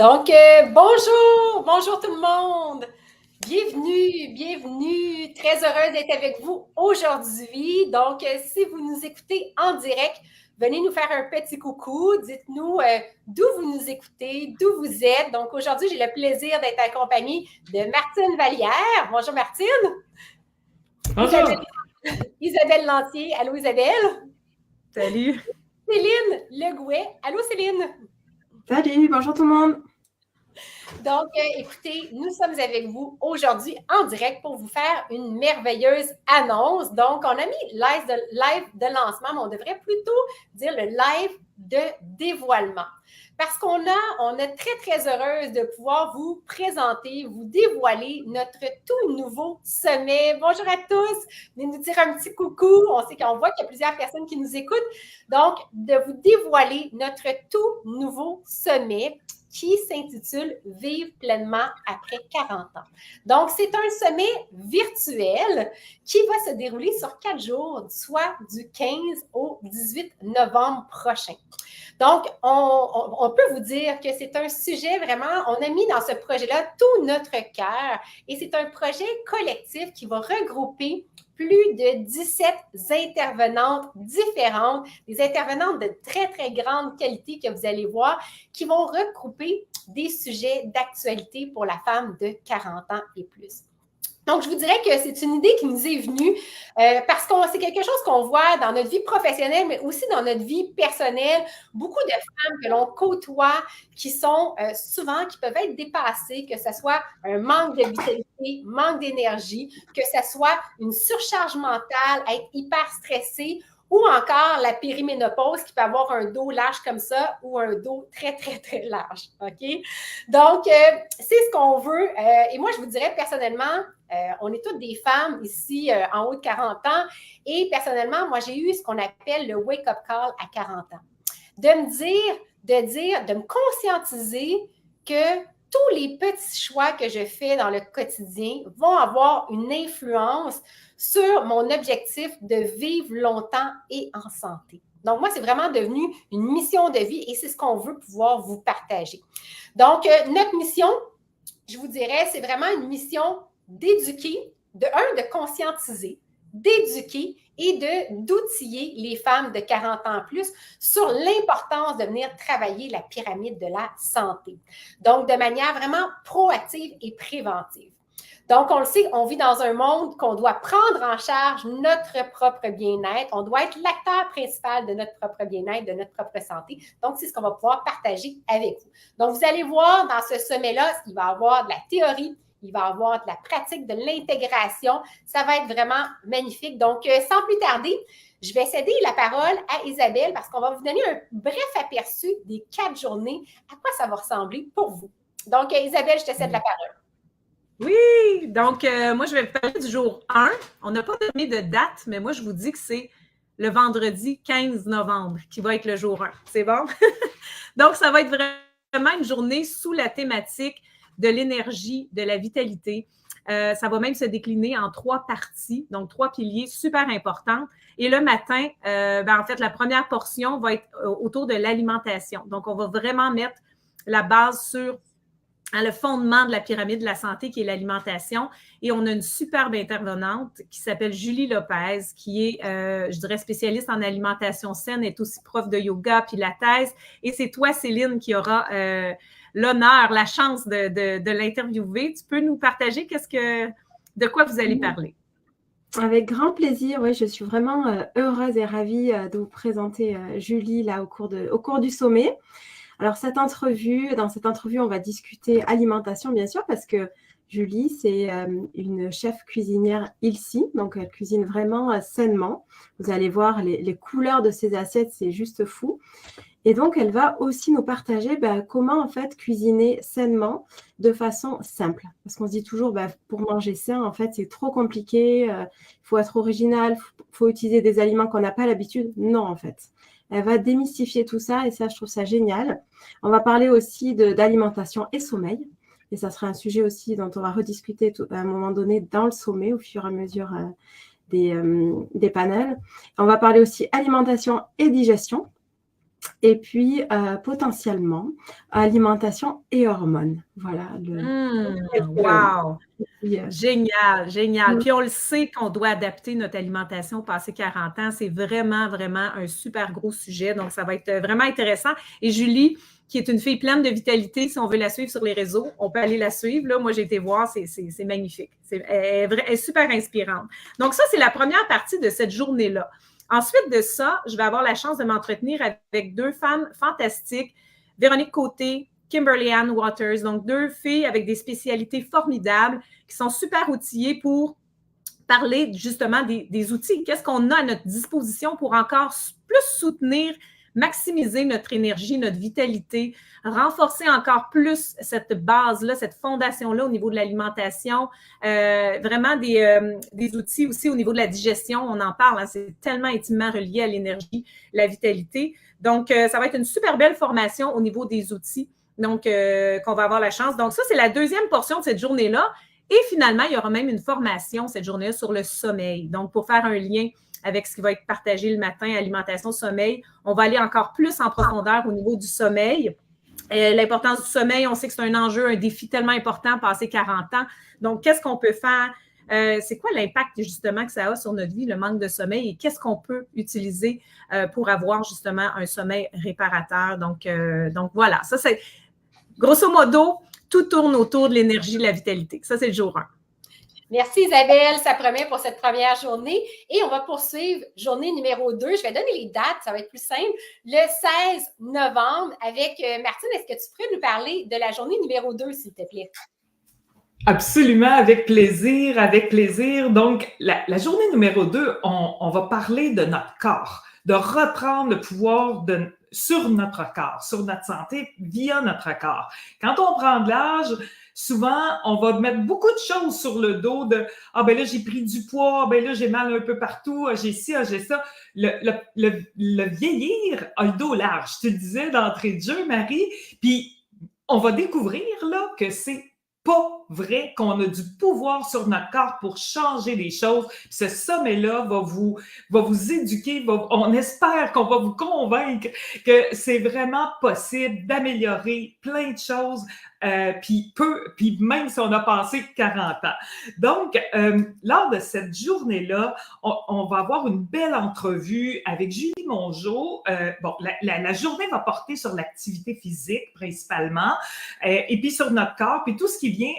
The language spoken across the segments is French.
Donc, bonjour tout le monde. Bienvenue. Très heureuse d'être avec vous aujourd'hui. Donc, si vous nous écoutez en direct, venez nous faire un petit coucou. Dites-nous d'où vous nous écoutez, d'où vous êtes. Donc, aujourd'hui, j'ai le plaisir d'être accompagnée de Martine Vallière. Bonjour Martine. Bonjour. Isabelle Lantier. Allô Isabelle. Salut. Céline Legouet. Allô Céline. Salut, bonjour tout le monde. Donc, écoutez, nous sommes avec vous aujourd'hui en direct pour vous faire une merveilleuse annonce. Donc, on a mis live de lancement, mais on devrait plutôt dire le live de dévoilement. Parce qu'on est très, très heureuse de pouvoir vous présenter, vous dévoiler notre tout nouveau sommet. Bonjour à tous. Venez nous dire un petit coucou. On sait qu'on voit qu'il y a plusieurs personnes qui nous écoutent. Donc, de vous dévoiler notre tout nouveau sommet qui s'intitule « Vivre pleinement après 40 ans ». Donc, c'est un sommet virtuel qui va se dérouler sur 4 jours, soit du 15 au 18 novembre prochain. Donc, on peut vous dire que c'est un sujet vraiment, on a mis dans ce projet-là tout notre cœur et c'est un projet collectif qui va regrouper plus de 17 intervenantes différentes, des intervenantes de très, très grande qualité que vous allez voir, qui vont regrouper des sujets d'actualité pour la femme de 40 ans et plus. Donc, je vous dirais que c'est une idée qui nous est venue parce que c'est quelque chose qu'on voit dans notre vie professionnelle, mais aussi dans notre vie personnelle. Beaucoup de femmes que l'on côtoie qui sont souvent, qui peuvent être dépassées, que ce soit un manque de vitalité, manque d'énergie, que ce soit une surcharge mentale, être hyper stressée, ou encore la périménopause qui peut avoir un dos large comme ça ou un dos très, très, très large. OK? Donc, c'est ce qu'on veut. Et moi, je vous dirais personnellement, on est toutes des femmes ici en haut de 40 ans. Et personnellement, moi, j'ai eu ce qu'on appelle le wake-up call à 40 ans. De me conscientiser que tous les petits choix que je fais dans le quotidien vont avoir une influence sur mon objectif de vivre longtemps et en santé. Donc, moi, c'est vraiment devenu une mission de vie et c'est ce qu'on veut pouvoir vous partager. Donc, notre mission, je vous dirais, c'est vraiment une mission d'éduquer, de conscientiser, d'éduquer et d'outiller les femmes de 40 ans plus sur l'importance de venir travailler la pyramide de la santé. Donc, de manière vraiment proactive et préventive. Donc, on le sait, on vit dans un monde qu'on doit prendre en charge notre propre bien-être. On doit être l'acteur principal de notre propre bien-être, de notre propre santé. Donc, c'est ce qu'on va pouvoir partager avec vous. Donc, vous allez voir dans ce sommet-là, il va y avoir de la théorie, il va y avoir de la pratique, de l'intégration. Ça va être vraiment magnifique. Donc, sans plus tarder, je vais céder la parole à Isabelle parce qu'on va vous donner un bref aperçu des 4 journées, à quoi ça va ressembler pour vous. Donc, Isabelle, je te cède la parole. Oui, donc moi, je vais vous parler du jour 1. On n'a pas donné de date, mais moi, je vous dis que c'est le vendredi 15 novembre qui va être le jour 1. C'est bon? Donc, ça va être vraiment une journée sous la thématique de l'énergie, de la vitalité. Ça va même se décliner en 3 parties, donc 3 piliers super importants. Et le matin, en fait, la première portion va être autour de l'alimentation. Donc, on va vraiment mettre la base sur le fondement de la pyramide de la santé, qui est l'alimentation. Et on a une superbe intervenante qui s'appelle Julie Lopez, qui est, je dirais, spécialiste en alimentation saine, est aussi prof de yoga, pilates. Et c'est toi, Céline, qui aura l'honneur, la chance de l'interviewer. Tu peux nous partager de quoi vous allez parler? Avec grand plaisir, oui, je suis vraiment heureuse et ravie de vous présenter Julie là, au cours du sommet. Alors, dans cette entrevue, on va discuter alimentation, bien sûr, parce que Julie, c'est une chef cuisinière ILSI, donc elle cuisine vraiment sainement. Vous allez voir les couleurs de ses assiettes, c'est juste fou. Et donc, elle va aussi nous partager comment, en fait, cuisiner sainement de façon simple. Parce qu'on se dit toujours, pour manger sain, en fait, c'est trop compliqué, il faut être original, il faut utiliser des aliments qu'on n'a pas l'habitude. Non, en fait. Elle va démystifier tout ça et ça, je trouve ça génial. On va parler aussi d'alimentation et sommeil. Et ça sera un sujet aussi dont on va rediscuter à un moment donné dans le sommet au fur et à mesure des panels. On va parler aussi alimentation et digestion. Et puis, potentiellement, alimentation et hormones. Voilà. Wow! Puis, Génial, génial. Puis on le sait qu'on doit adapter notre alimentation passé 40 ans. C'est vraiment, vraiment un super gros sujet. Donc, ça va être vraiment intéressant. Et Julie, qui est une fille pleine de vitalité, si on veut la suivre sur les réseaux, on peut aller la suivre. Là, moi, j'ai été voir, c'est magnifique. Elle est super inspirante. Donc, ça, c'est la première partie de cette journée-là. Ensuite de ça, je vais avoir la chance de m'entretenir avec deux femmes fantastiques, Véronique Côté, Kimberly Ann Waters, donc deux filles avec des spécialités formidables qui sont super outillées pour parler justement des outils. Qu'est-ce qu'on a à notre disposition pour encore plus soutenir, maximiser notre énergie, notre vitalité, renforcer encore plus cette base-là, cette fondation-là au niveau de l'alimentation, vraiment des outils aussi au niveau de la digestion, on en parle, hein, c'est tellement intimement relié à l'énergie, la vitalité. Donc, ça va être une super belle formation au niveau des outils. Donc, qu'on va avoir la chance. Donc, ça, c'est la deuxième portion de cette journée-là. Et finalement, il y aura même une formation cette journée-là sur le sommeil. Donc, pour faire un lien avec ce qui va être partagé le matin, alimentation, sommeil, on va aller encore plus en profondeur au niveau du sommeil. L'importance du sommeil, on sait que c'est un enjeu, un défi tellement important, passé 40 ans. Donc, qu'est-ce qu'on peut faire? C'est quoi l'impact justement que ça a sur notre vie, le manque de sommeil, et qu'est-ce qu'on peut utiliser pour avoir justement un sommeil réparateur? Donc voilà, ça c'est grosso modo, tout tourne autour de l'énergie, de la vitalité. Ça, c'est le jour 1. Merci Isabelle, ça promet pour cette première journée. Et on va poursuivre journée numéro 2. Je vais donner les dates, ça va être plus simple. Le 16 novembre avec Martine, est-ce que tu pourrais nous parler de la journée numéro 2, s'il te plaît? Absolument, avec plaisir, avec plaisir. Donc, la journée numéro 2, on va parler de notre corps, de reprendre le pouvoir sur notre corps, sur notre santé via notre corps. Quand on prend de l'âge, souvent, on va mettre beaucoup de choses sur le dos de « Ah, ben là, j'ai pris du poids, ben là, j'ai mal un peu partout, j'ai ci, j'ai ça. » Le vieillir a le dos large. Je te le disais d'entrée de jeu, Marie, puis on va découvrir là que c'est pas vrai, qu'on a du pouvoir sur notre corps pour changer les choses. Puis ce sommet-là va vous éduquer, on espère qu'on va vous convaincre que c'est vraiment possible d'améliorer plein de choses, puis même si on a passé 40 ans. Donc, lors de cette journée-là, on va avoir une belle entrevue avec Julie Mongeau. La journée va porter sur l'activité physique principalement, et puis sur notre corps, puis tout ce qui vient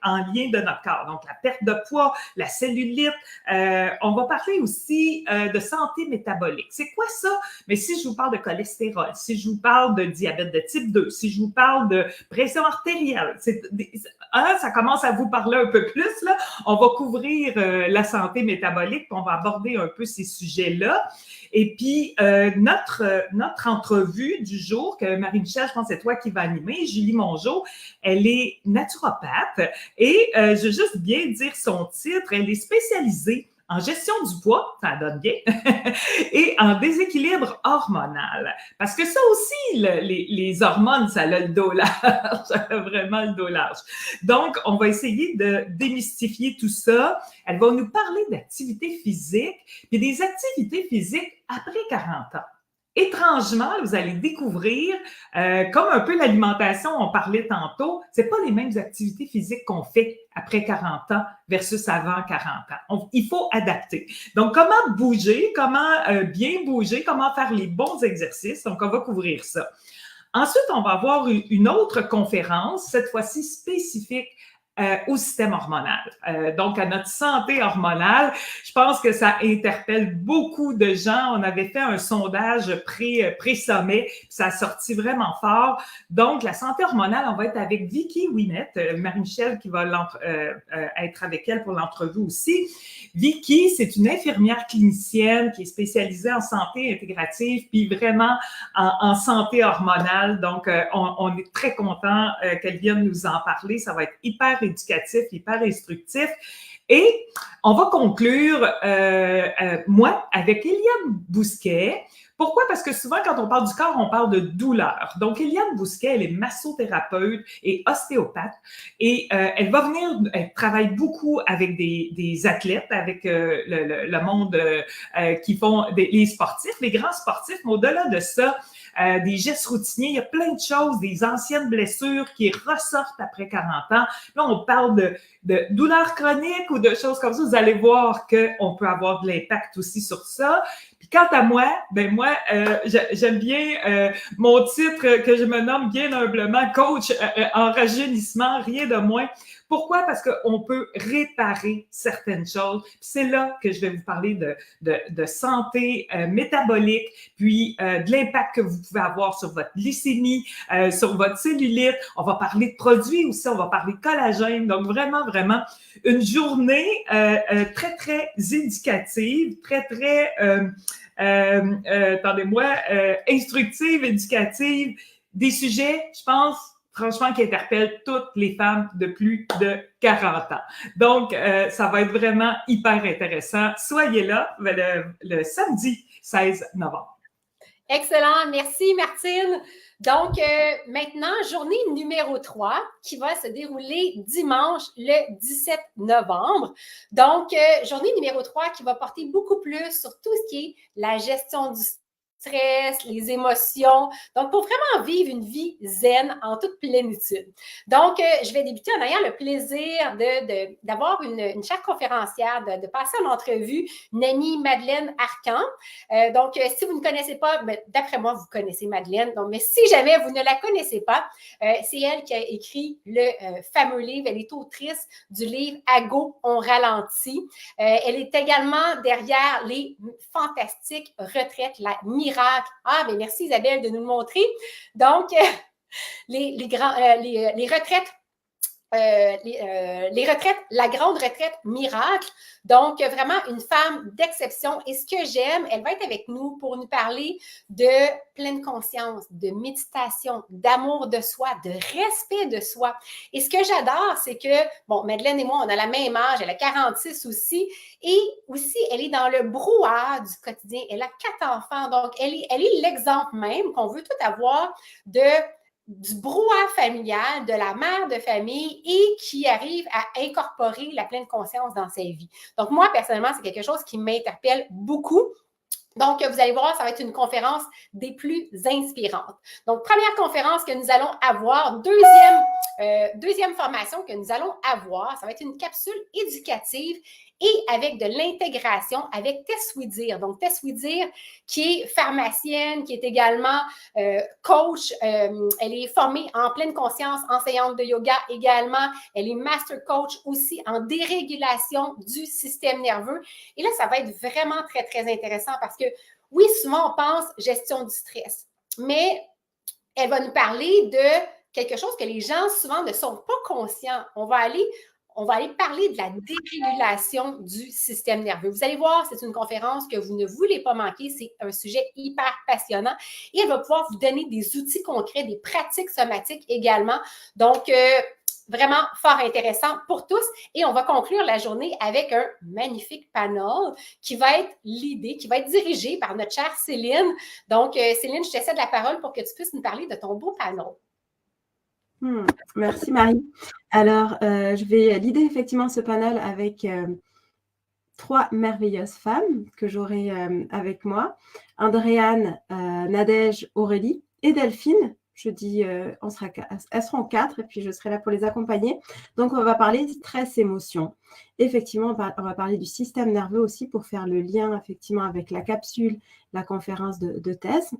en lien de notre corps. Donc, la perte de poids, la cellulite. On va parler aussi de santé métabolique. C'est quoi ça? Mais si je vous parle de cholestérol, si je vous parle de diabète de type 2, si je vous parle de pression artérielle, ça commence à vous parler un peu plus, là. On va couvrir la santé métabolique, puis on va aborder un peu ces sujets-là. Et puis, notre entrevue du jour, que Marie-Michel, je pense que c'est toi qui vas animer, Julie Mongeau, elle est naturopathe et je veux juste bien dire son titre, elle est spécialisée en gestion du poids, ça donne bien, et en déséquilibre hormonal. Parce que ça aussi, les hormones, ça a le dos large, ça a vraiment le dos large. Donc, on va essayer de démystifier tout ça. Elle va nous parler d'activité physique, puis des activités physiques après 40 ans. Étrangement, vous allez découvrir, comme un peu l'alimentation, on parlait tantôt, c'est pas les mêmes activités physiques qu'on fait après 40 ans versus avant 40 ans. Il faut adapter. Donc, comment bouger, comment bien bouger, comment faire les bons exercices. Donc, on va couvrir ça. Ensuite, on va avoir une autre conférence, cette fois-ci spécifique au système hormonal, donc à notre santé hormonale. Je pense que ça interpelle beaucoup de gens. On avait fait un sondage pré-sommet, ça a sorti vraiment fort. Donc, la santé hormonale, on va être avec Vicky Ouimet, Marie-Michel qui va être avec elle pour l'entrevue aussi. Vicky, c'est une infirmière clinicienne qui est spécialisée en santé intégrative, puis vraiment en santé hormonale. Donc, on est très content qu'elle vienne nous en parler. Ça va être hyper éducatif, hyper instructif. Et on va conclure, moi, avec Eliane Bousquet. Pourquoi? Parce que souvent, quand on parle du corps, on parle de douleur. Donc, Eliane Bousquet, elle est massothérapeute et ostéopathe. Et elle va venir, elle travaille beaucoup avec des athlètes, avec le monde qui font les sportifs, les grands sportifs. Mais au-delà de ça, des gestes routiniers. Il y a plein de choses, des anciennes blessures qui ressortent après 40 ans. Là, on parle de douleurs chroniques ou de choses comme ça. Vous allez voir qu'on peut avoir de l'impact aussi sur ça. Puis quant à moi, j'aime bien mon titre que je me nomme bien humblement coach en rajeunissement, rien de moins. Pourquoi? Parce qu'on peut réparer certaines choses. Puis c'est là que je vais vous parler de santé métabolique, puis de l'impact que vous pouvez avoir sur votre glycémie, sur votre cellulite. On va parler de produits aussi, on va parler de collagène. Donc vraiment, vraiment, une journée très, très éducative, très, très, instructive, éducative, des sujets, je pense, franchement, qui interpellent toutes les femmes de plus de 40 ans. Donc, ça va être vraiment hyper intéressant. Soyez là le samedi 16 novembre. Excellent. Merci, Martine. Donc, maintenant, journée numéro 3 qui va se dérouler dimanche le 17 novembre. Donc, journée numéro 3 qui va porter beaucoup plus sur tout ce qui est la gestion du stress, les émotions. Donc, pour vraiment vivre une vie zen en toute plénitude. Donc, je vais débuter en ayant le plaisir d'avoir une chère conférencière, de passer en entrevue, une amie, Madeleine Arcan. Donc, si vous ne connaissez pas, d'après moi, vous connaissez Madeleine. Donc, mais si jamais vous ne la connaissez pas, c'est elle qui a écrit le fameux livre. Elle est autrice du livre « À go, on ralentit ». Elle est également derrière les fantastiques retraites, la miracle. Ah, bien merci Isabelle de nous le montrer. Donc, les retraites, les retraites, la grande retraite miracle. Donc, vraiment une femme d'exception. Et ce que j'aime, elle va être avec nous pour nous parler de pleine conscience, de méditation, d'amour de soi, de respect de soi. Et ce que j'adore, c'est que, bon, Madeleine et moi, on a la même âge, elle a 46 aussi. Et aussi, elle est dans le brouhaha du quotidien. Elle a 4 enfants. Donc, elle est l'exemple même qu'on veut tout avoir du brouhaha familial, de la mère de famille et qui arrive à incorporer la pleine conscience dans sa vie. Donc, moi, personnellement, c'est quelque chose qui m'interpelle beaucoup. Donc, vous allez voir, ça va être une conférence des plus inspirantes. Donc, première conférence que nous allons avoir, deuxième formation que nous allons avoir, ça va être une capsule éducative et avec de l'intégration avec Tess Widir. Donc, Tess Widir, qui est pharmacienne, qui est également coach. Elle est formée en pleine conscience, enseignante de yoga également. Elle est master coach aussi en dérégulation du système nerveux. Et là, ça va être vraiment très, très intéressant parce que, oui, souvent, on pense gestion du stress, mais elle va nous parler de quelque chose que les gens, souvent, ne sont pas conscients. On va aller parler de la dérégulation du système nerveux. Vous allez voir, c'est une conférence que vous ne voulez pas manquer. C'est un sujet hyper passionnant et elle va pouvoir vous donner des outils concrets, des pratiques somatiques également. Donc, vraiment fort intéressant pour tous. Et on va conclure la journée avec un magnifique panel qui va être qui va être dirigé par notre chère Céline. Donc, Céline, je te cède la parole pour que tu puisses nous parler de ton beau panel. Merci Marie. Alors, je vais leader effectivement ce panel avec 3 merveilleuses femmes que j'aurai avec moi. Andréane, Nadège, Aurélie et Delphine. Je dis, elles seront 4 et puis je serai là pour les accompagner. Donc, on va parler de stress, émotion. Effectivement, on va parler du système nerveux aussi pour faire le lien effectivement avec la capsule, la conférence de Tess.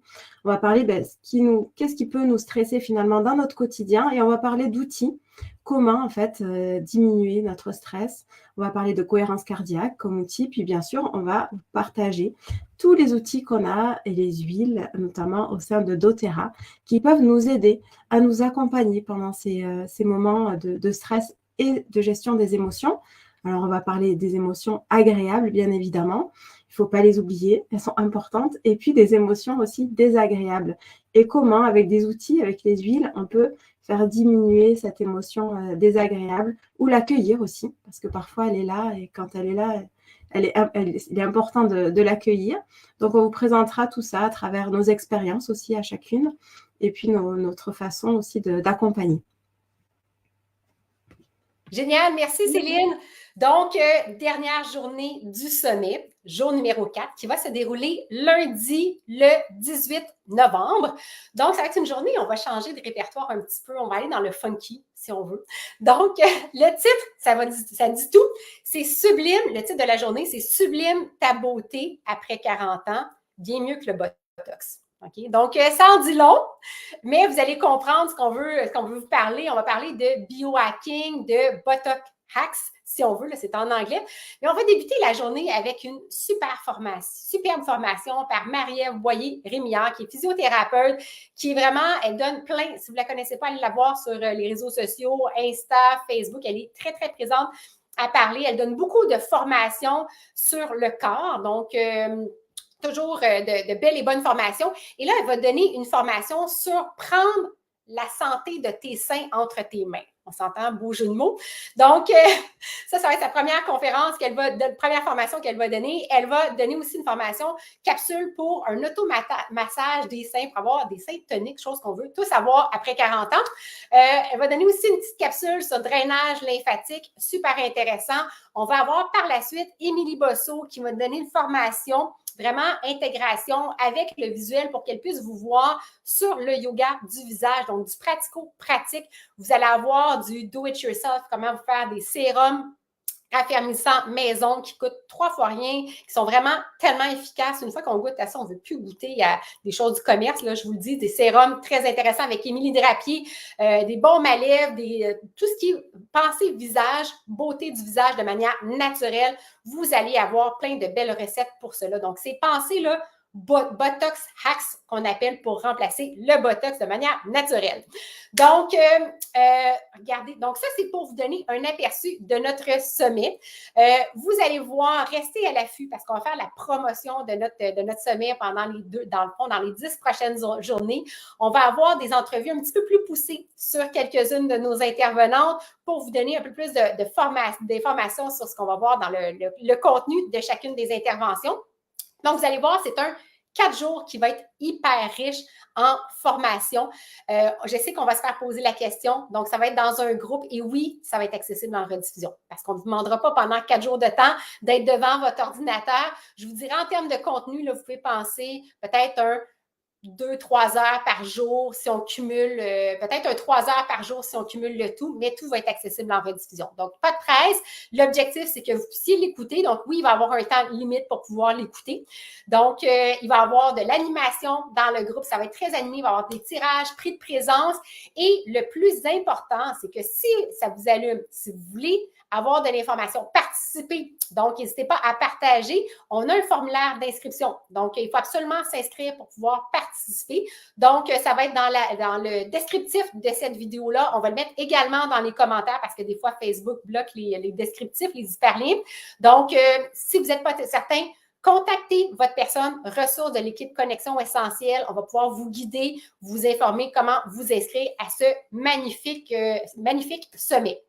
On va parler qu'est-ce qui peut nous stresser finalement dans notre quotidien et on va parler d'outils. Comment en fait diminuer notre stress. On va parler de cohérence cardiaque comme outil. Puis bien sûr, on va partager tous les outils qu'on a et les huiles, notamment au sein de doTERRA, qui peuvent nous aider à nous accompagner pendant ces moments de stress et de gestion des émotions. Alors, on va parler des émotions agréables, bien évidemment. Il ne faut pas les oublier, elles sont importantes. Et puis, des émotions aussi désagréables. Et comment, avec des outils, avec les huiles, on peut faire diminuer cette émotion désagréable ou l'accueillir aussi, parce que parfois, elle est là et quand elle est là, il est important de l'accueillir. Donc, on vous présentera tout ça à travers nos expériences aussi à chacune et puis notre façon aussi d'accompagner. Génial, merci Céline. Donc, dernière journée du sommet. jour numéro 4, qui va se dérouler lundi, le 18 novembre. Donc, ça va être une journée, on va changer de répertoire un petit peu, on va aller dans le funky, si on veut. Donc, le titre, ça dit tout, c'est Sublime, le titre de la journée, c'est Sublime ta beauté après 40 ans, bien mieux que le Botox. Okay? Donc, ça en dit long, mais vous allez comprendre ce qu'on veut vous parler. On va parler de biohacking, de Botox hacks, si on veut, là, c'est en anglais. Mais on va débuter la journée avec une superbe formation par Marie-Ève Boyer-Rémillard, qui est physiothérapeute, qui est vraiment, elle donne plein, si vous ne la connaissez pas, allez la voir sur les réseaux sociaux, Insta, Facebook, elle est très, très présente à parler. Elle donne beaucoup de formations sur le corps, donc toujours de belles et bonnes formations. Et là, elle va donner une formation sur prendre la santé de tes seins entre tes mains. On s'entend, beau jeu de mots. Donc, ça va être sa première conférence, première formation qu'elle va donner. Elle va donner aussi une formation capsule pour un automassage des seins, pour avoir des seins toniques, chose qu'on veut tous avoir après 40 ans. Elle va donner aussi une petite capsule sur drainage lymphatique, super intéressant. On va avoir par la suite Émilie Bosso qui va donner une formation vraiment intégration avec le visuel pour qu'elle puisse vous voir sur le yoga du visage, donc du pratico-pratique. Vous allez avoir du do-it-yourself, comment vous faire des sérums raffermissants maison qui coûtent 3 fois rien, qui sont vraiment tellement efficaces. Une fois qu'on goûte à ça, on ne veut plus goûter à des choses du commerce. Là, je vous le dis, des sérums très intéressants avec Émilie Drapier, des baumes à lèvres, tout ce qui est pensée visage, beauté du visage de manière naturelle. Vous allez avoir plein de belles recettes pour cela. Donc, ces pensées-là, Botox hacks qu'on appelle pour remplacer le Botox de manière naturelle. Donc, regardez, donc ça, c'est pour vous donner un aperçu de notre sommet. Vous allez voir, restez à l'affût parce qu'on va faire la promotion de notre sommet pendant dans les 10 prochaines journées. On va avoir des entrevues un petit peu plus poussées sur quelques-unes de nos intervenantes pour vous donner un peu plus d'informations sur ce qu'on va voir dans le contenu de chacune des interventions. Donc, vous allez voir, c'est un 4 jours qui va être hyper riche en formation. Je sais qu'on va se faire poser la question. Donc, ça va être dans un groupe et oui, ça va être accessible en rediffusion parce qu'on ne vous demandera pas pendant 4 jours de temps d'être devant votre ordinateur. Je vous dirais en termes de contenu, là, vous pouvez penser peut-être 2-3 heures par jour si on cumule, peut-être 3 heures par jour si on cumule le tout, mais tout va être accessible en rediffusion. Donc, pas de presse. L'objectif, c'est que vous puissiez l'écouter. Donc, oui, il va y avoir un temps limite pour pouvoir l'écouter. Donc, il va y avoir de l'animation dans le groupe. Ça va être très animé. Il va y avoir des tirages, prix de présence. Et le plus important, c'est que si ça vous allume, si vous voulez avoir de l'information, participer. Donc, n'hésitez pas à partager. On a un formulaire d'inscription. Donc, il faut absolument s'inscrire pour pouvoir participer. Donc, ça va être dans le descriptif de cette vidéo-là. On va le mettre également dans les commentaires parce que des fois, Facebook bloque les descriptifs, les hyperliens. Donc, si vous n'êtes pas certain, contactez votre personne ressource de l'équipe Connexion Essentielle. On va pouvoir vous guider, vous informer comment vous inscrire à ce magnifique sommet.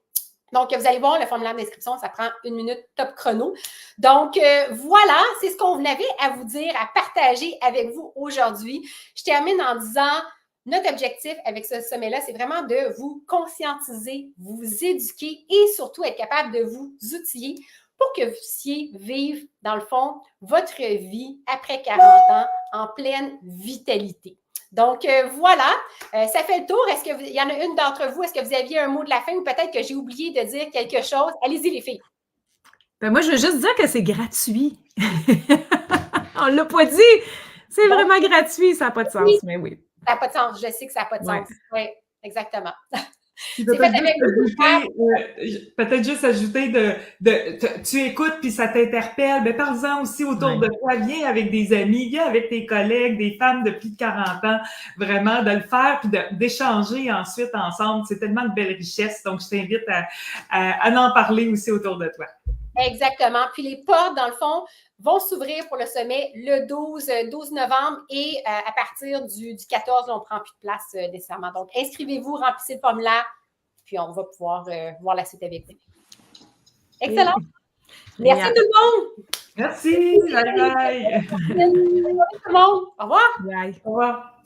Donc, vous allez voir, le formulaire d'inscription, ça prend 1 minute top chrono. Donc, voilà, c'est ce qu'on avait à vous dire, à partager avec vous aujourd'hui. Je termine en disant, notre objectif avec ce sommet-là, c'est vraiment de vous conscientiser, vous éduquer et surtout être capable de vous outiller pour que vous puissiez vivre, dans le fond, votre vie après 40 ans en pleine vitalité. Donc, voilà, ça fait le tour. Est-ce qu'il y en a une d'entre vous? Est-ce que vous aviez un mot de la fin ou peut-être que j'ai oublié de dire quelque chose? Allez-y, les filles. Ben moi, je veux juste dire que c'est gratuit. On ne l'a pas dit. C'est vraiment gratuit. Ça n'a pas de sens, mais oui. Ça n'a pas de sens. Je sais que ça n'a pas de sens. Oui, exactement. Peut-être juste ajouter tu écoutes puis ça t'interpelle, mais parle-en aussi autour de toi, viens avec des amis, viens avec tes collègues, des femmes de plus de 40 ans, vraiment de le faire puis d'échanger ensuite ensemble, c'est tellement de belles richesses, donc je t'invite à en parler aussi autour de toi. Exactement, puis les portes dans le fond vont s'ouvrir pour le sommet le 12 novembre et à partir du 14, on ne prend plus de place nécessairement. Donc, inscrivez-vous, remplissez le formulaire, puis on va pouvoir voir la suite avec vous. Excellent! Merci tout le monde! Merci! Bye bye! Merci tout le monde! Au revoir! Bye! Au revoir!